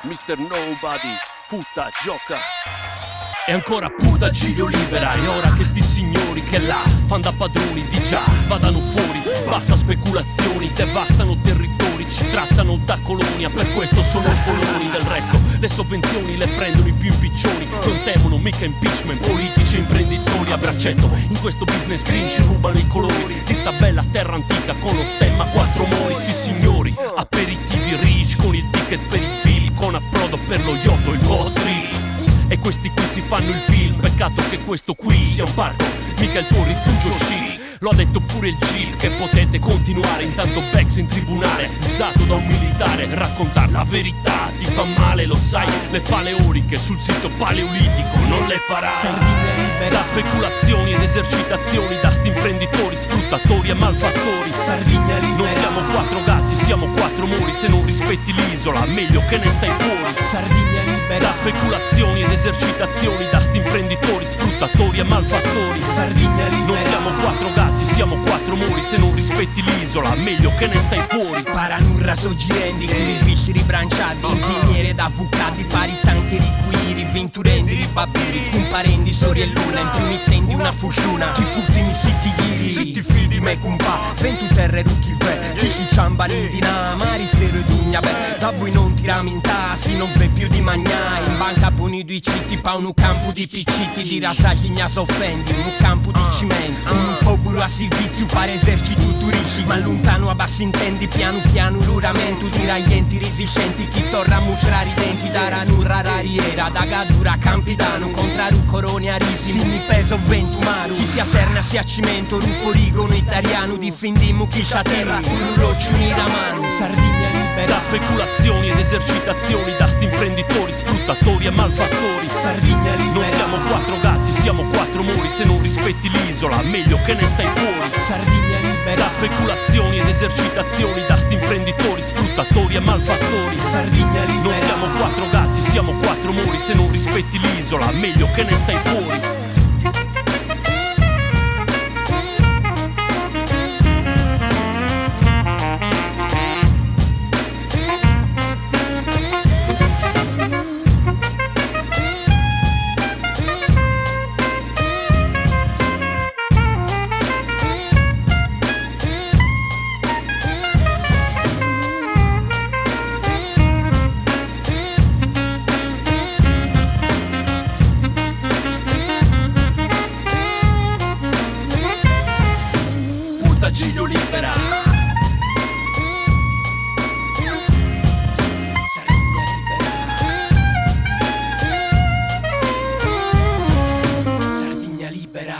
Mr. Nobody, puta gioca. E ancora puta Giglio libera. E ora che sti signori che là fan da padroni di già vadano fuori. Basta speculazioni, devastano territori, ci trattano da colonia, per questo sono coloni. Del resto le sovvenzioni le prendono i più impiccioni. Non temono mica impeachment, politici e imprenditori a braccetto. In questo business green ci rubano i colori di sta bella terra antica con lo stemma a quattro mori. Sì signori, aperitivi rich con il ticket per il film, con approdo per lo yacht o il boat trip. E questi qui si fanno il film, peccato che questo qui sia un parco, mica il tuo rifugio chic. Lo ha detto pure il Jeep che potete continuare. Intanto Bex in tribunale, accusato da un militare. Raccontare la verità ti fa male, lo sai. Le paleoliche sul sito paleolitico non le farà. Sardegna libera. Da speculazioni ed esercitazioni, da sti imprenditori, sfruttatori e malfattori. Sardegna libera. Non siamo quattro gatti, siamo quattro muri. Se non rispetti l'isola, meglio che ne stai fuori. Sardegna libera. Da speculazioni ed esercitazioni, da sti imprenditori, sfruttatori e malfattori. Sardegna libera. Non siamo quattro gatti, siamo quattro muri. Se non rispetti l'isola, meglio che ne stai fuori. Paranurra soggirendi, con i visci ribranciati, ingegnere da avvocati, pari tanchi riquiri, venturendi, ribabiri, comparendi, storie e luna, imprimittendi una fusciuna, ti futtini sitti giri, sitti fidi me cumpa, ventu terre rucchi ve, chi ci ciambano in dinama, rifero ed ugna beh, da voi non ti ramintasi, non ve più di magnai, in banca poni due citti, pa un campo di picciti, di rasagli gna soffendi, un campo di cimento, un po' buru a servizio, pare esercito turisti, ma lontano a bassi intendi, piano piano l'uramento, di raienti resistenti, chi torna a mostrare i denti, da ranurra rariera, da gadura campidano, contraru coroni a risi, mi peso ventumaru, chi si alterna si a cimento, rupo rigono italiano, difendiamo chi sta terra, con l'urocciuni da mano, Sardegna libera. Da speculazioni ed esercitazioni, da sti imprenditori, sfruttatori e malfattori. Sardegna libera. Non siamo quattro gatti, siamo quattro muri. Se non rispetti l'isola, meglio che ne stai fuori. Sardegna libera. Da speculazioni ed esercitazioni, da sti imprenditori, sfruttatori e malfattori. Sardegna libera. Non siamo quattro gatti, siamo quattro muri. Se non rispetti l'isola, meglio che ne stai fuori. Giglio libera. Sardegna libera. Sardegna libera.